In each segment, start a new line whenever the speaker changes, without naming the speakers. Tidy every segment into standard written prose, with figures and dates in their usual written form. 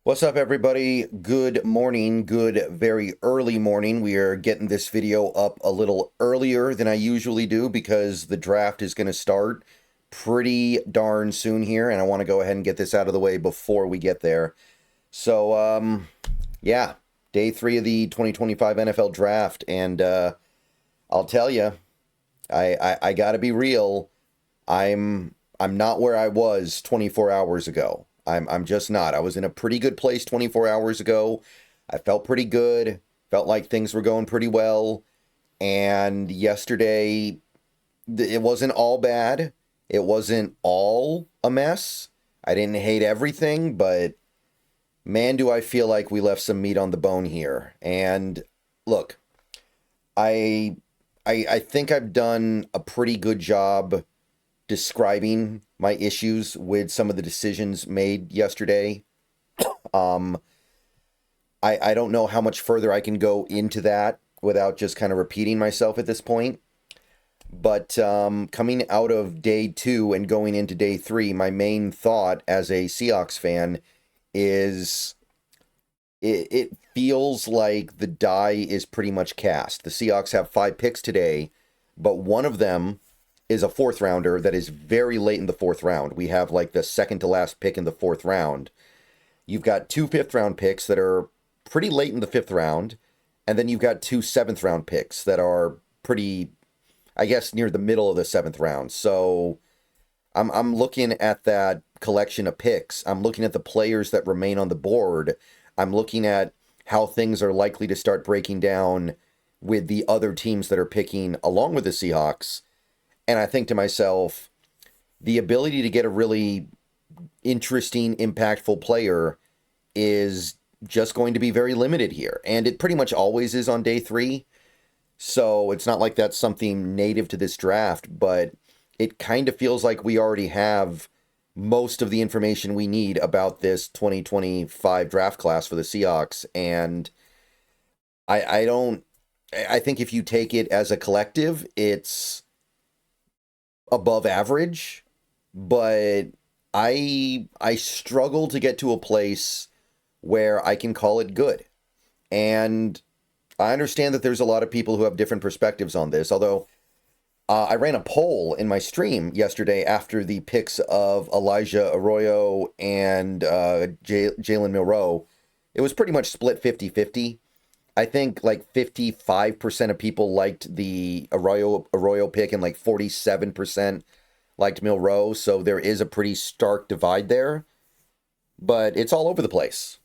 What's up, everybody? Good morning. Good, very early morning. We are getting this video up a little earlier than I usually do because the draft is going to start pretty darn soon here, and I want to go ahead and get this out of the way before we get there. So, yeah, day 3 of the 2025 NFL draft, and I'll tell you, I got to be real. I'm not where I was 24 hours ago. I'm just not. I was in a pretty good place 24 hours ago. I felt pretty good. Felt like things were going pretty well. And yesterday, it wasn't all bad. It wasn't all a mess. I didn't hate everything, but man, do I feel like we left some meat on the bone here. And look, I think I've done a pretty good job describing my issues with some of the decisions made yesterday. Um, I don't know how much further I can go into that without just kind of repeating myself at this point. But coming out of day 2 and going into day 3, my main thought as a Seahawks fan is it feels like the die is pretty much cast. The Seahawks have 5 picks today, but one of them is a 4th rounder that is very late in the 4th round. We have like the second to last pick in the 4th round. You've got 2 5th round picks that are pretty late in the 5th round. And then you've got 2 7th round picks that are pretty, I guess, near the middle of the 7th round. So I'm looking at that collection of picks. I'm looking at the players that remain on the board. I'm looking at how things are likely to start breaking down with the other teams that are picking along with the Seahawks. And I think to myself, the ability to get a really interesting, impactful player is just going to be very limited here. And it pretty much always is on day 3. So it's not like that's something native to this draft, but it kind of feels like we already have most of the information we need about this 2025 draft class for the Seahawks. And I think if you take it as a collective, it's above average, but I struggle to get to a place where I can call it good. And I understand that there's a lot of people who have different perspectives on this, although I ran a poll in my stream yesterday after the picks of Elijah Arroyo and Jalen Milroe. It was pretty much split 50-50. I think like 55% of people liked the Arroyo pick and like 47% liked Milroe. So there is a pretty stark divide there, but it's all over the place.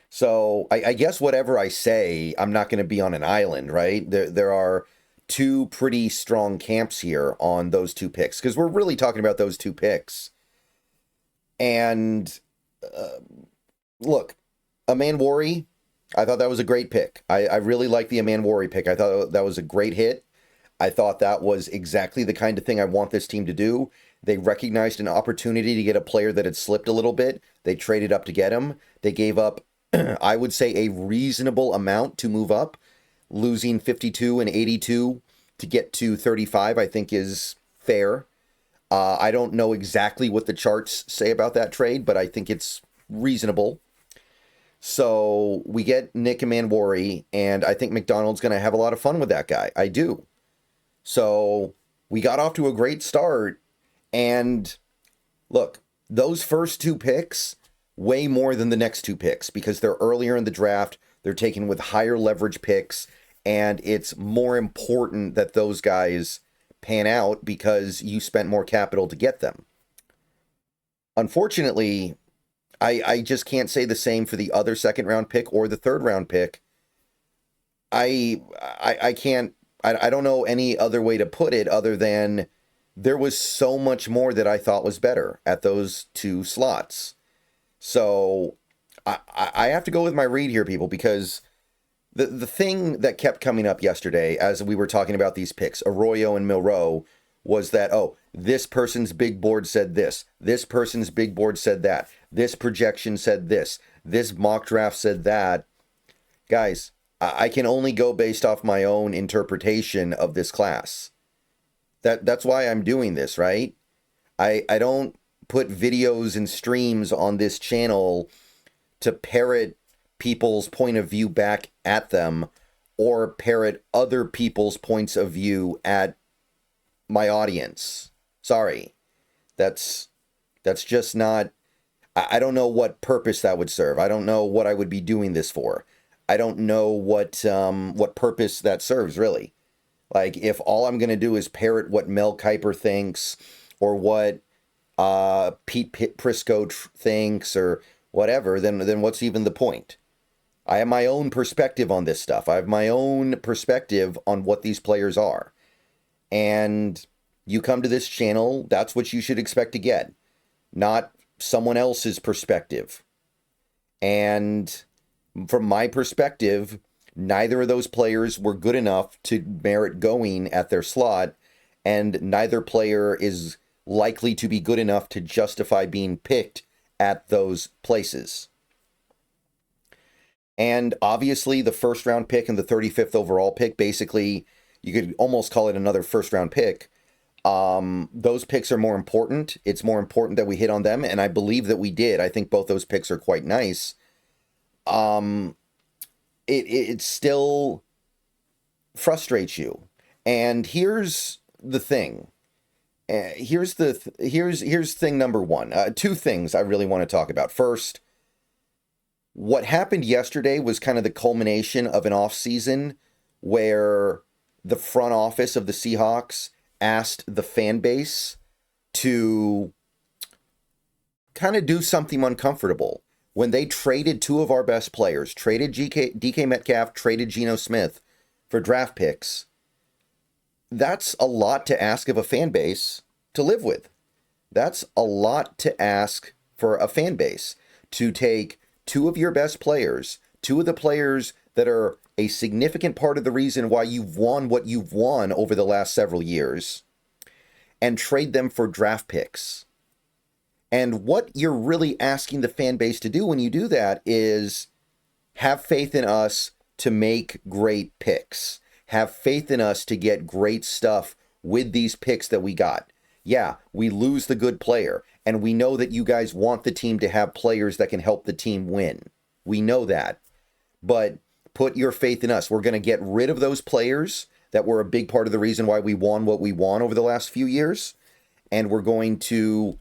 So I guess whatever I say, I'm not going to be on an island, right? There are 2 pretty strong camps here on those 2 picks because we're really talking about those 2 picks. And look, Aman-Worry, I thought that was a great pick. I really like the Aman-Worry pick. I thought that was a great hit. I thought that was exactly the kind of thing I want this team to do. They recognized an opportunity to get a player that had slipped a little bit. They traded up to get him. They gave up, I would say, a reasonable amount to move up. Losing 52 and 82 to get to 35, I think, is fair. I don't know exactly what the charts say about that trade, but I think it's reasonable. So we get Nick Aman-Worry, and I think McDonald's going to have a lot of fun with that guy. I do. So we got off to a great start. And look, those first 2 picks way more than the next 2 picks because they're earlier in the draft. They're taken with higher leverage picks. And it's more important that those guys pan out because you spent more capital to get them. Unfortunately, I just can't say the same for the other 2nd round pick or the 3rd round pick. I can't, I don't know any other way to put it other than there was so much more that I thought was better at those 2 slots. So I have to go with my read here, people, because the thing that kept coming up yesterday as we were talking about these picks, Arroyo and Milroe, was that, oh, this person's big board said this person's big board said that, this projection said this mock draft said that. Guys, I can only go based off my own interpretation of this class. That's why I'm doing this, right? I don't put videos and streams on this channel to parrot people's point of view back at them or parrot other people's points of view at my audience. Sorry. That's just not... I don't know what purpose that would serve. I don't know what I would be doing this for. I don't know what purpose that serves, really. Like, if all I'm going to do is parrot what Mel Kiper thinks or what Pete Prisco thinks or whatever, then what's even the point? I have my own perspective on this stuff. I have my own perspective on what these players are. And you come to this channel, that's what you should expect to get. Not someone else's perspective. And from my perspective, neither of those players were good enough to merit going at their slot, and neither player is likely to be good enough to justify being picked at those places. And obviously the first round pick and the 35th overall pick, basically, you could almost call it another first round pick. Those picks are more important. It's more important that we hit on them, and I believe that we did. I think both those picks are quite nice. It still frustrates you. And here's the thing. Here's thing number one. Two things I really want to talk about. First, what happened yesterday was kind of the culmination of an offseason where the front office of the Seahawks asked the fan base to kind of do something uncomfortable. When they traded two of our best players, traded DK Metcalf, traded Geno Smith for draft picks, that's a lot to ask of a fan base to live with. That's a lot to ask for a fan base to take two of your best players, two of the players that are a significant part of the reason why you've won what you've won over the last several years, and trade them for draft picks. And what you're really asking the fan base to do when you do that is have faith in us to make great picks. Have faith in us to get great stuff with these picks that we got. Yeah, we lose the good player, and we know that you guys want the team to have players that can help the team win. We know that. But put your faith in us. We're going to get rid of those players that were a big part of the reason why we won what we won over the last few years. And we're going to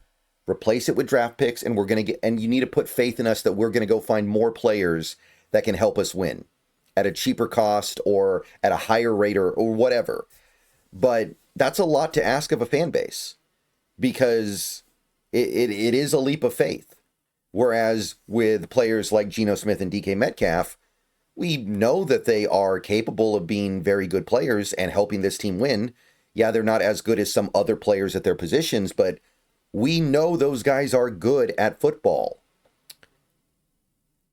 replace it with draft picks, and we're going to get, and you need to put faith in us that we're going to go find more players that can help us win at a cheaper cost or at a higher rate or whatever. But that's a lot to ask of a fan base because it is a leap of faith. Whereas with players like Geno Smith and DK Metcalf, we know that they are capable of being very good players and helping this team win. Yeah, they're not as good as some other players at their positions, but we know those guys are good at football.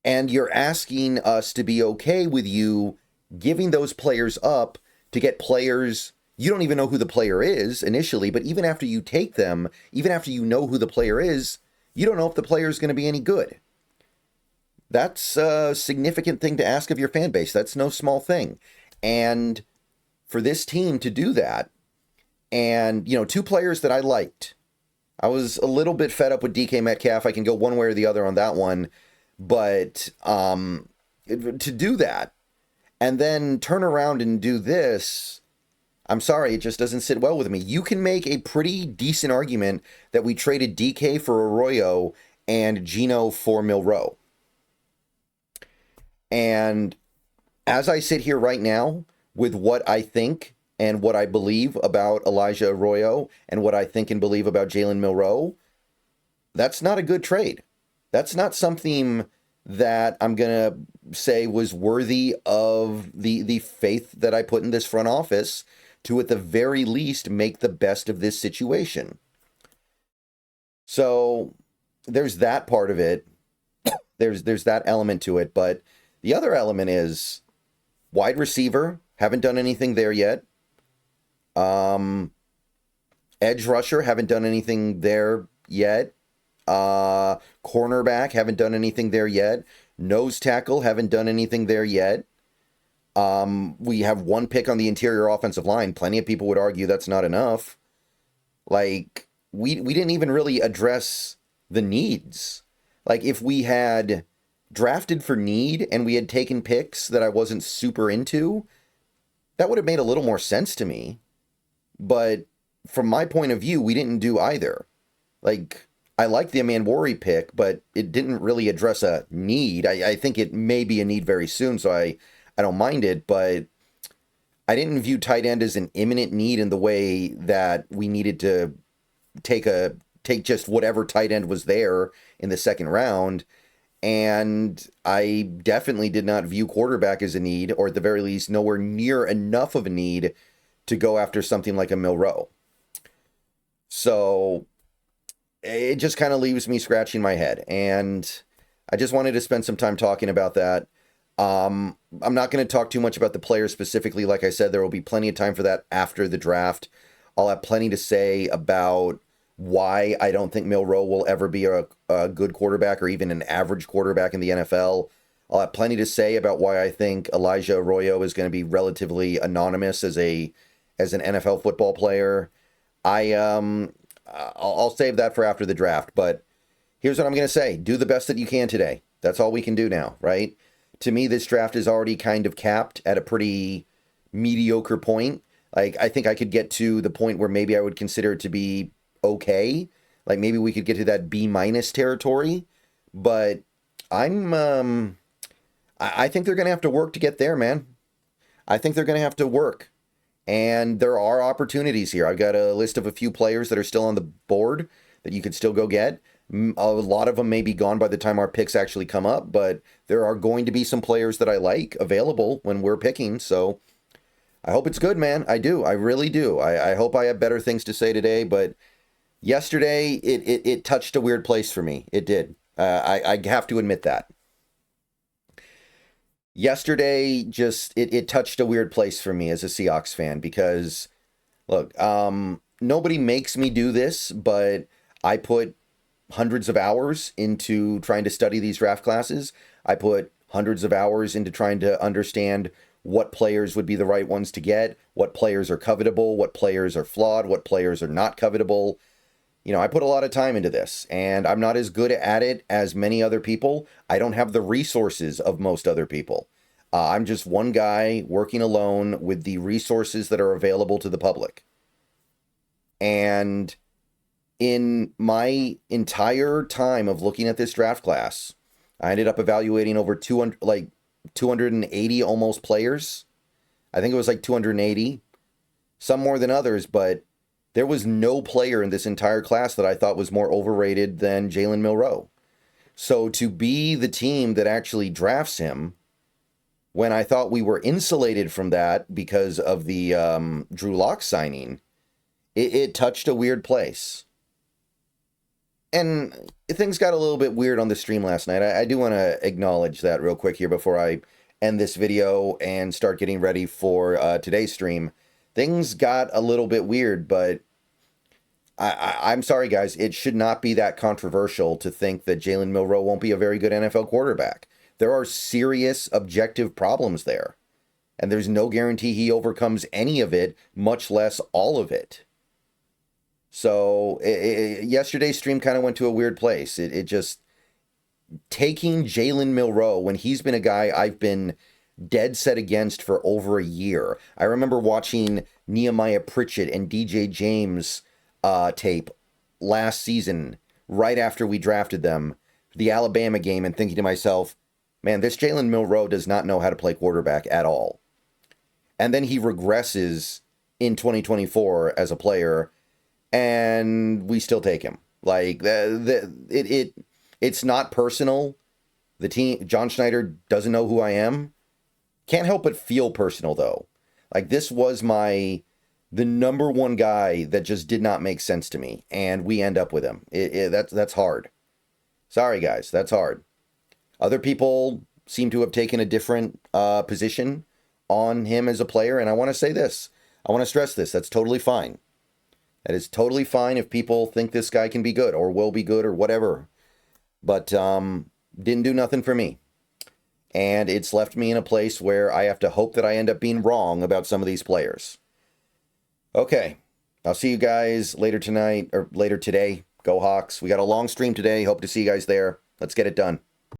And you're asking us to be okay with you giving those players up to get players. You don't even know who the player is initially, but even after you take them, even after you know who the player is, you don't know if the player is going to be any good. That's a significant thing to ask of your fan base. That's no small thing. And for this team to do that, and, you know, two players that I liked, I was a little bit fed up with DK Metcalf. I can go one way or the other on that one. But to do that and then turn around and do this, I'm sorry, it just doesn't sit well with me. You can make a pretty decent argument that we traded DK for Arroyo and Geno for Milroe. And as I sit here right now with what I think and what I believe about Elijah Arroyo and what I think and believe about Jalen Milroe, that's not a good trade. That's not something that I'm going to say was worthy of the faith that I put in this front office to, at the very least, make the best of this situation. So there's that part of it. There's that element to it. But the other element is wide receiver. Haven't done anything there yet. Edge rusher. Haven't done anything there yet. Cornerback, haven't done anything there yet. Nose tackle, haven't done anything there yet. We have one pick on the interior offensive line. Plenty of people would argue that's not enough. Like, we didn't even really address the needs. Like, if we had drafted for need and we had taken picks that I wasn't super into, that would have made a little more sense to me. But from my point of view, we didn't do either. Like, I like the Amanwari pick, but it didn't really address a need. I think it may be a need very soon, so I don't mind it, but I didn't view tight end as an imminent need in the way that we needed to take just whatever tight end was there in the second round. And I definitely did not view quarterback as a need, or at the very least, nowhere near enough of a need to go after something like a Milroe. So it just kind of leaves me scratching my head. And I just wanted to spend some time talking about that. I'm not going to talk too much about the players specifically. Like I said, there will be plenty of time for that after the draft. I'll have plenty to say about why I don't think Milroe will ever be a good quarterback or even an average quarterback in the NFL. I'll have plenty to say about why I think Elijah Arroyo is going to be relatively anonymous as an NFL football player. I'll save that for after the draft, but here's what I'm going to say. Do the best that you can today. That's all we can do now, right? To me, this draft is already kind of capped at a pretty mediocre point. Like, I think I could get to the point where maybe I would consider it to be okay. Like, maybe we could get to that B- territory, but I think they're going to have to work to get there, man. I think they're going to have to work. And there are opportunities here. I've got a list of a few players that are still on the board that you could still go get. A lot of them may be gone by the time our picks actually come up, but there are going to be some players that I like available when we're picking. So I hope it's good, man. I do. I really do. I hope I have better things to say today, but yesterday it touched a weird place for me. It did. I have to admit that. Yesterday, just it touched a weird place for me as a Seahawks fan because, look, nobody makes me do this, but I put hundreds of hours into trying to study these draft classes. I put hundreds of hours into trying to understand what players would be the right ones to get, what players are covetable, what players are flawed, what players are not covetable. You know, I put a lot of time into this, and I'm not as good at it as many other people. I don't have the resources of most other people. I'm just one guy working alone with the resources that are available to the public. And in my entire time of looking at this draft class, I ended up evaluating over 280 almost players. I think it was like 280, some more than others, but there was no player in this entire class that I thought was more overrated than Jalen Milroe. So to be the team that actually drafts him, when I thought we were insulated from that because of the Drew Lock signing, it touched a weird place. And things got a little bit weird on the stream last night. I do want to acknowledge that real quick here before I end this video and start getting ready for today's stream. Things got a little bit weird, but I'm sorry, guys. It should not be that controversial to think that Jalen Milroe won't be a very good NFL quarterback. There are serious objective problems there, and there's no guarantee he overcomes any of it, much less all of it. So yesterday's stream kind of went to a weird place. It just, taking Jalen Milroe when he's been a guy I've been dead set against for over a year. I remember watching Nehemiah Pritchett and DJ James tape last season, right after we drafted them, the Alabama game, and thinking to myself, man, this Jalen Milroe does not know how to play quarterback at all. And then he regresses in 2024 as a player, and we still take him. Like, it's not personal. The team, John Schneider doesn't know who I am. Can't help but feel personal, though. Like, this was the number one guy that just did not make sense to me, and we end up with him. That's hard. Sorry, guys, that's hard. Other people seem to have taken a different position on him as a player, and I want to say this. I want to stress this. That's totally fine. That is totally fine if people think this guy can be good or will be good or whatever. But didn't do nothing for me. And it's left me in a place where I have to hope that I end up being wrong about some of these players. Okay, I'll see you guys later tonight or later today. Go Hawks. We got a long stream today. Hope to see you guys there. Let's get it done.